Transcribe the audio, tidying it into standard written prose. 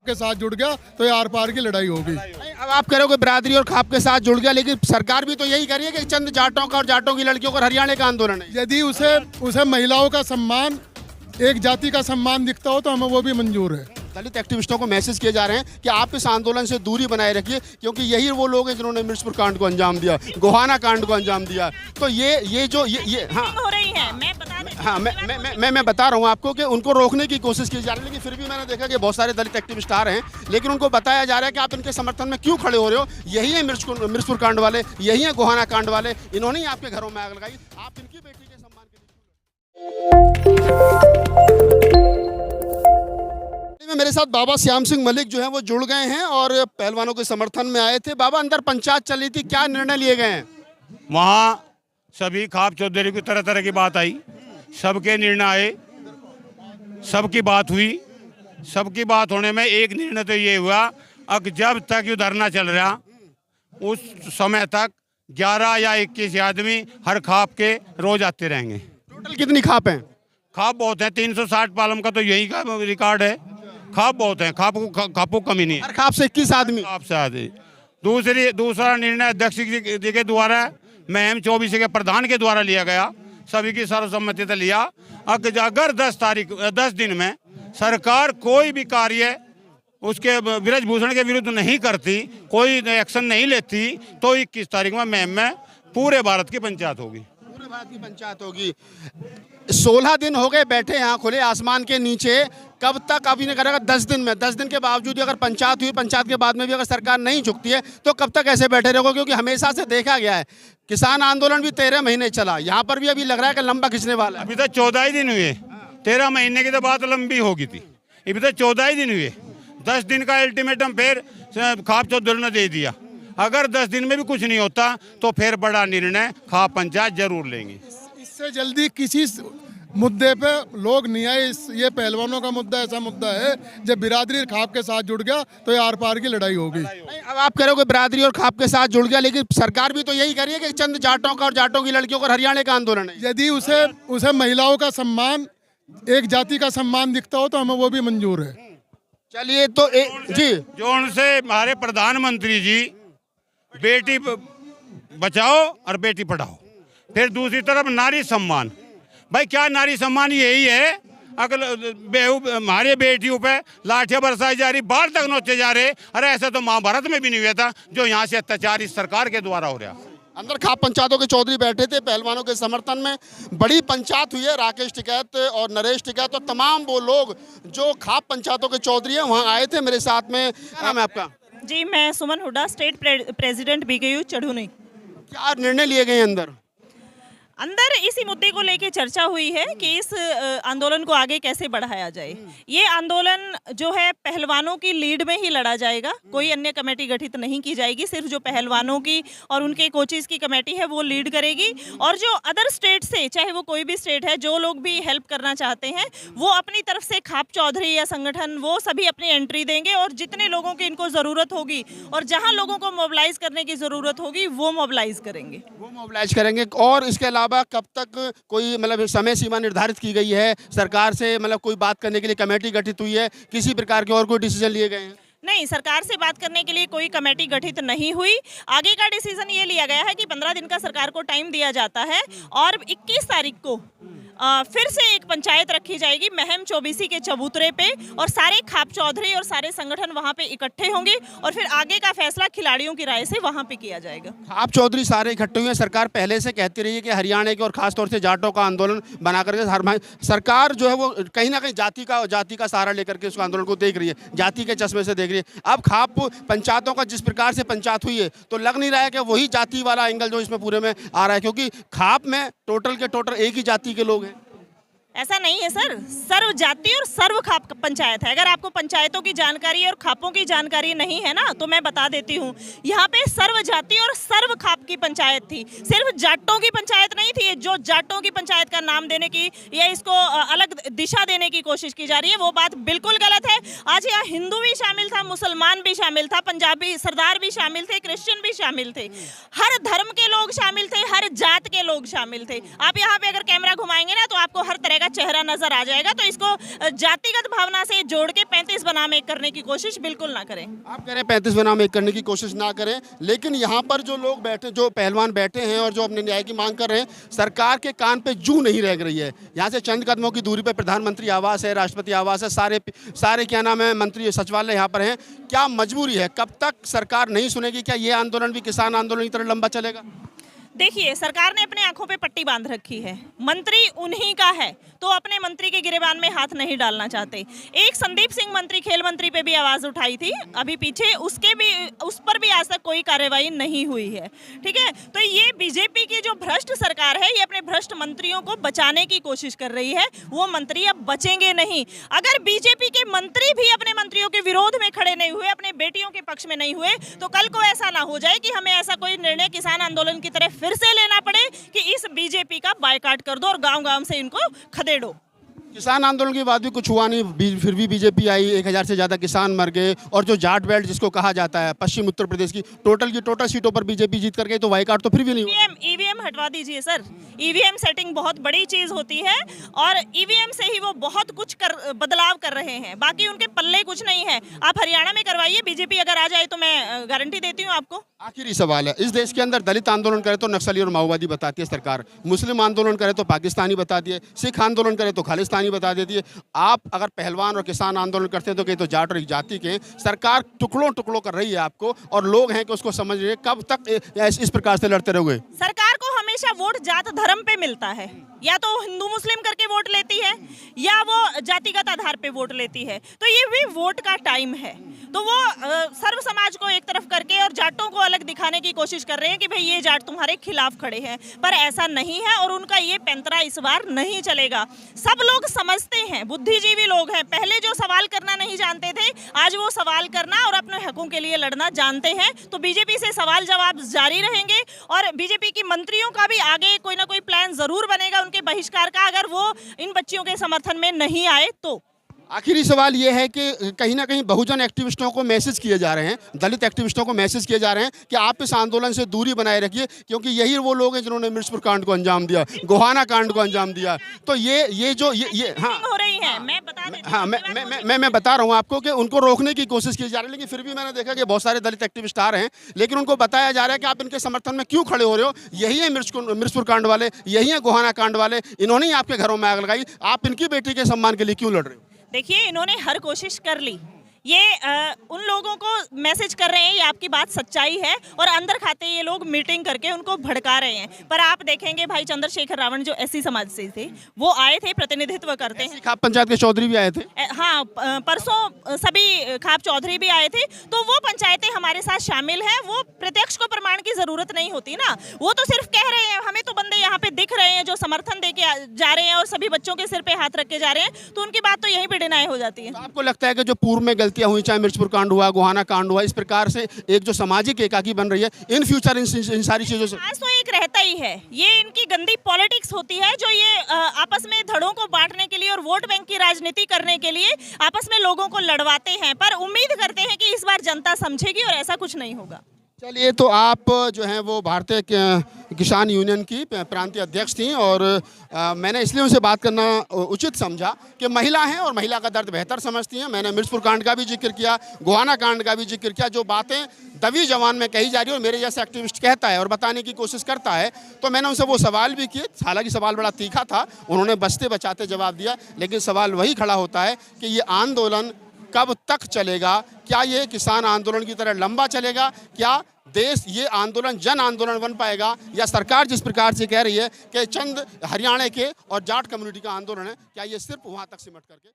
के साथ जुड़ गया तो ये आर पार की लड़ाई होगी। अब आप कह रहे हो कि बिरादरी और खाप के साथ जुड़ गया, लेकिन सरकार भी तो यही कर रही है कि चंद जाटों का और जाटों की लड़कियों का हरियाणा का आंदोलन है। यदि उसे महिलाओं का सम्मान, एक जाति का सम्मान दिखता हो तो हमें वो भी मंजूर है। दलित एक्टिविस्टों को मैसेज किए जा रहे हैं कि आप इस आंदोलन से दूरी बनाए रखिए, क्योंकि यही वो लोग हैं जिन्होंने मिर्चपुर कांड को अंजाम दिया, गोहाना कांड को अंजाम दिया। तो ये हाँ हो रही है, मैं बता देती हूँ। हाँ मैं बता रहा हूँ आपको कि उनको रोकने की कोशिश की जा रही है, लेकिन फिर भी मैंने देखा कि बहुत सारे दलित एक्टिविस्ट आ रहे हैं, लेकिन उनको बताया जा रहा है कि आप इनके समर्थन में क्यों खड़े हो रहे हो। यही है मिर्चपुर कांड वाले, यही है गोहाना कांड वाले, इन्होंने ही आपके घरों में आग लगाई। आप इनकी बेटी के सम्मान के लिए मेरे साथ बाबा श्याम सिंह मलिक जो है वो जुड़ गए हैं और पहलवानों के समर्थन में आए थे। बाबा, अंदर पंचायत चली थी, क्या निर्णय लिए गए हैं? वहाँ सभी खाप चौधरी की तरह तरह की बात आई, सबके निर्णय आए, सबकी बात हुई। सबकी बात होने में एक निर्णय तो ये हुआ, अब जब तक ये धरना चल रहा उस समय तक 11 या 21 आदमी हर खाप के रोज आते रहेंगे। टोटल कितनी खाप हैं? खाप बहुत हैं, 360 पालम का तो यही का रिकॉर्ड है। खाप बहुत हैं, खापों कमी नहीं है। हर खाप से 21 आदमी। खाप से आदमी। दूसरा निर्णय अध्यक्ष जी के द्वारा, महम 24 के प्रधान के द्वारा लिया गया, सभी की सर्वसम्मति से लिया। अगर 10 दिन में सरकार कोई भी कार्य उसके ब्रजभूषण के विरुद्ध नहीं करती, कोई एक्शन नहीं लेती, तो 21 तारीख में महम में पूरे भारत की पंचायत होगी। पूरे भारत की पंचायत होगी। 16 दिन हो गए बैठे यहाँ खुले आसमान के नीचे, कब तक अभी नहीं करेगा? 10 दिन में, 10 दिन के बावजूद अगर पंचायत हुई, पंचायत के बाद में भी अगर सरकार नहीं झुकती है तो कब तक ऐसे बैठे रहोगे? क्योंकि हमेशा से देखा गया है, किसान आंदोलन भी 13 महीने चला, यहाँ पर भी अभी लग रहा है कि लंबा खिंचने वाला है। अभी तक 14 ही दिन हुए, 13 महीने की तो बात लंबी होगी थी, अभी तक 14 ही दिन हुए। 10 दिन का अल्टीमेटम फिर खाप चौधरी ने दे दिया। अगर 10 दिन में भी कुछ नहीं होता तो फिर बड़ा निर्णय खाप पंचायत जरूर लेंगे। इससे जल्दी किसी मुद्दे पे लोग नहीं आए। ये पहलवानों का मुद्दा ऐसा मुद्दा है, जब बिरादरी खाप के साथ जुड़ गया तो ये आर पार की लड़ाई होगी। अब आप कह रहे हो कि बिरादरी और खाप के साथ जुड़ गया, लेकिन सरकार भी तो यही कर रही है कि चंद जाटों का और जाटों की लड़कियों का हरियाणा का आंदोलन है। यदि उसे महिलाओं का सम्मान, एक जाति का सम्मान दिखता हो तो हमें वो भी मंजूर है। चलिए तो जी, जो उनसे हमारे प्रधानमंत्री जी बेटी बचाओ और बेटी पढ़ाओ, फिर दूसरी तरफ नारी सम्मान। भाई क्या नारी सम्मान यही है? अगर हमारे बेटियों पे लाठियां बरसाई जा रही, बाहर तक नोचे जा रहे। अरे ऐसा तो महाभारत में भी नहीं हुआ था जो यहाँ से अत्याचार इस सरकार के द्वारा हो रहा। अंदर खाप पंचायतों के चौधरी बैठे थे पहलवानों के समर्थन में। बड़ी पंचायत हुई है, राकेश टिकैत और नरेश टिकैत और तमाम वो लोग जो खाप पंचायतों के चौधरी हैं वहाँ आए थे मेरे साथ में। नाम है आपका? जी, मैं Suman Hooda, state president BKU Chaduni. क्या निर्णय लिए गए अंदर इसी मुद्दे को लेके चर्चा हुई है कि इस आंदोलन को आगे कैसे बढ़ाया जाए। ये आंदोलन जो है पहलवानों की लीड में ही लड़ा जाएगा, कोई अन्य कमेटी गठित नहीं की जाएगी। सिर्फ जो पहलवानों की और उनके कोचेस की कमेटी है वो लीड करेगी, और जो अदर स्टेट से, चाहे वो कोई भी स्टेट है, जो लोग भी हेल्प करना चाहते हैं वो अपनी तरफ से खाप चौधरी या संगठन वो सभी अपनी एंट्री देंगे, और जितने लोगों की इनको ज़रूरत होगी और जहाँ लोगों को मोबिलाइज करने की ज़रूरत होगी वो मोबिलाइज करेंगे। और इसके अलावा कब तक कोई मतलब समय सीमा निर्धारित की गई है सरकार से? मतलब कोई बात करने के लिए कमेटी गठित हुई है, किसी प्रकार के और कोई डिसीजन लिए गए हैं? नहीं, सरकार से बात करने के लिए कोई कमेटी गठित नहीं हुई। आगे का डिसीजन ये लिया गया है कि 15 दिन का सरकार को टाइम दिया जाता है, और 21 तारीख को फिर से एक पंचायत रखी जाएगी महम 24 के चबूतरे पे, और सारे खाप चौधरी और सारे संगठन वहां पे इकट्ठे होंगे, और फिर आगे का फैसला खिलाड़ियों की राय से वहां पे किया जाएगा। खाप चौधरी सारे इकट्ठे हुए हैं। सरकार पहले से कहती रही है कि हरियाणा के और खासतौर से जाटों का आंदोलन बना करके सरकार जो है वो कहीं ना कहीं जाति का सहारा लेकर के उस आंदोलन को देख रही है, जाति के चश्मे से देख रही है। अब खाप पंचायतों का जिस प्रकार से पंचायत हुई है तो लग नहीं रहा है कि वही जाति वाला एंगल जो इसमें पूरे में आ रहा है, क्योंकि खाप में टोटल के टोटल एक ही जाति के लोग हैं। ऐसा नहीं है सर, सर्व जाति और सर्व खाप पंचायत है। अगर आपको पंचायतों की जानकारी और खापों की जानकारी नहीं है ना तो मैं बता देती हूँ, यहाँ पे सर्व जाति और सर्व खाप की पंचायत थी, सिर्फ जाटों की पंचायत नहीं थी। जो जाटों की पंचायत का नाम देने की या इसको अलग दिशा देने की कोशिश की जा रही है वो बात बिल्कुल गलत है। आज यहाँ हिंदू भी शामिल था, मुसलमान भी शामिल था, पंजाबी सरदार भी शामिल थे, क्रिश्चियन भी शामिल थे, हर धर्म के लोग शामिल थे, हर जात के लोग शामिल थे। आप यहाँ पे अगर कैमरा घुमाएंगे ना तो आपको हर तरह जाएगा, चेहरा नजर आ जाएगा। तो इसको जातिगत भावना से जोड़ के 35 बनाम 1 करने की कोशिश बिल्कुल ना करें। आप कह रहे हैं 35 बनाम 1 करने की कोशिश ना करें, लेकिन यहाँ पर जो लोग बैठे, जो पहलवान बैठे हैं और जो अपने न्याय की मांग कर रहे हैं, सरकार के कान पे जू नहीं रह रही है। यहाँ से चंद कदमों की दूरी पर प्रधानमंत्री आवास है, राष्ट्रपति आवास है, सारे क्या नाम है मंत्री सचिवालय यहाँ पर हैं। क्या मजबूरी है? कब तक सरकार नहीं सुनेगी? क्या ये आंदोलन भी किसान आंदोलन की तरह लंबा चलेगा? देखिए, सरकार ने अपने आंखों पे पट्टी बांध रखी है। मंत्री उन्हीं का है तो अपने मंत्री के गिरेबान में हाथ नहीं डालना चाहते। एक संदीप सिंह मंत्री, खेल मंत्री पे भी आवाज उठाई थी अभी पीछे, उस पर भी आज तक कोई कार्रवाई नहीं हुई है। ठीक है, तो ये बीजेपी की जो भ्रष्ट सरकार है, ये अपने भ्रष्ट मंत्रियों को बचाने की कोशिश कर रही है। वो मंत्री अब बचेंगे नहीं। अगर बीजेपी के मंत्री भी अपने मंत्रियों के विरोध में खड़े नहीं हुए, अपने बेटियों के पक्ष में नहीं हुए, तो कल को ऐसा ना हो जाए कि हमें ऐसा कोई निर्णय किसान आंदोलन की तरह फिर से लेना पड़े कि इस बीजेपी का बायकॉट कर दो और गांव-गांव से इनको खदेड़ो। किसान आंदोलन के बाद भी कुछ हुआ नहीं, फिर भी बीजेपी आई, 1000 से ज़्यादा किसान मर गए। और जो जाट बेल्ट जिसको कहा जाता है पश्चिम उत्तर प्रदेश की टोटल सीटों पर बीजेपी जीत कर गई, तो बायकॉट तो फिर भी नहीं हुआ। ईवीएम हटवा दीजिए सर। ईवीएम सेटिंग बहुत बड़ी चीज होती है और ईवीएम से ही वो बहुत कुछ बदलाव कर रहे हैं, बाकी उनके पल्ले कुछ नहीं है। आप हरियाणा में करवाइए, बीजेपी अगर आ जाए तो मैं गारंटी देती हूँ आपको। आखिरी सवाल है, इस देश के अंदर दलित आंदोलन करे तो नक्सली और माओवादी बताती है सरकार, मुस्लिम आंदोलन करे तो पाकिस्तानी बताती है, सिख आंदोलन करे तो खालिस्तानी बता देती है। आप अगर पहलवान और किसान आंदोलन करते हैं तो कहीं तो जाट और जाति के, सरकार टुकड़ों टुकड़ों कर रही है आपको, और लोग हैं कि उसको समझ रहे हैं। कब तक इस प्रकार से लड़ते रहोगे? सरकार को हमेशा वोट जात धर्म पे मिलता है, या तो हिंदू मुस्लिम करके वोट लेती है या वो जातिगत आधार पे वोट लेती है। तो ये भी वोट का टाइम है, तो वो सर्व समाज को एक तरफ करके और जाटों को अलग दिखाने की कोशिश कर रहे हैं कि भाई ये जाट तुम्हारे खिलाफ खड़े हैं, पर ऐसा नहीं है और उनका ये पैंतरा इस बार नहीं चलेगा। सब लोग समझते हैं, बुद्धिजीवी लोग हैं, पहले जो सवाल करना नहीं जानते थे आज वो सवाल करना और अपने हकों के लिए लड़ना जानते हैं। तो बीजेपी से सवाल जवाब जारी रहेंगे और बीजेपी की मंत्रियों का भी आगे कोई ना कोई प्लान जरूर बनेगा उनके बहिष्कार का, अगर वो इन बच्चियों के समर्थन में नहीं आए तो। आखिरी सवाल ये है कि कहीं ना कहीं बहुजन एक्टिविस्टों को मैसेज किए जा रहे हैं, दलित एक्टिविस्टों को मैसेज किए जा रहे हैं कि आप इस आंदोलन से दूरी बनाए रखिए, क्योंकि यही वो लोग हैं जिन्होंने मिर्चपुर कांड को अंजाम दिया, गोहाना कांड को अंजाम दिया। तो ये हाँ हो रही है, मैं बता देती हूँ। हाँ, मैं बता रहा हूँ आपको कि उनको रोकने की कोशिश की जा रही है, लेकिन फिर भी मैंने देखा कि बहुत सारे दलित एक्टिविस्ट आ रहे हैं, लेकिन उनको बताया जा रहा है कि आप इनके समर्थन में क्यों खड़े हो रहे हो। यही है मिर्चपुर कांड वाले, यही है गोहाना कांड वाले, इन्होंने ही आपके घरों में आग लगाई, आप इनकी बेटी के सम्मान के लिए क्यों लड़ रहे हो? देखिए, इन्होंने हर कोशिश कर ली, ये उन लोगों को मैसेज कर रहे हैं, ये आपकी बात सच्चाई है, और अंदर खाते ये लोग मीटिंग करके उनको भड़का रहे हैं। पर आप देखेंगे भाई चंद्रशेखर रावण जो एससी समाज से थे, वो आए थे, प्रतिनिधित्व करते हैं। खाप पंचायत के चौधरी भी आए थे। हाँ, परसों सभी खाप चौधरी भी आए थे, तो वो पंचायतें हमारे साथ शामिल हैं। वो प्रत्यक्ष को प्रमाण की जरूरत नहीं होती ना, वो तो सिर्फ कह रहे हैं। हमें तो बंदे यहाँ पे दिख रहे हैं जो समर्थन दे के जा रहे हैं और सभी बच्चों के सिर पे हाथ रख के जा रहे हैं, तो उनकी बात तो यहीं पे डिनाई हो जाती है। तो आपको लगता है कि जो पूर्व में गलतियां हुई, चाहे मिर्चपुर कांड हुआ, गोहाना कांड हुआ, इस प्रकार से एक जो सामाजिक एकाकी बन रही है, इन फ्यूचर इन सारी चीजों से आज तो एक रहता ही है, ये इनकी गंदी पॉलिटिक्स होती है, जो ये आपस में धड़ों को बांटने के लिए और वोट बैंक की राजनीति करने के लिए आपस में लोगों को लड़वाते हैं। पर उम्मीद करते हैं कि इस बार जनता समझेगी और ऐसा कुछ नहीं होगा। चलिए, तो आप जो हैं वो भारतीय किसान यूनियन की प्रांतीय अध्यक्ष थी, और मैंने इसलिए उनसे बात करना उचित समझा कि महिला हैं और महिला का दर्द बेहतर समझती हैं। मैंने मिर्चपुर कांड का भी जिक्र किया, गोहाना कांड का भी जिक्र किया, जो बातें दबी जवान में कही जा रही है और मेरे जैसे एक्टिविस्ट कहता है और बताने की कोशिश करता है। तो मैंने उनसे वो सवाल भी किए, हालांकि सवाल बड़ा तीखा था, उन्होंने बचते बचाते जवाब दिया, लेकिन सवाल वही खड़ा होता है कि ये आंदोलन कब तक चलेगा? क्या ये किसान आंदोलन की तरह लंबा चलेगा? क्या देश ये आंदोलन जन आंदोलन बन पाएगा, या सरकार जिस प्रकार से कह रही है कि चंद हरियाणा के और जाट कम्युनिटी का आंदोलन है, क्या ये सिर्फ वहाँ तक सिमट करके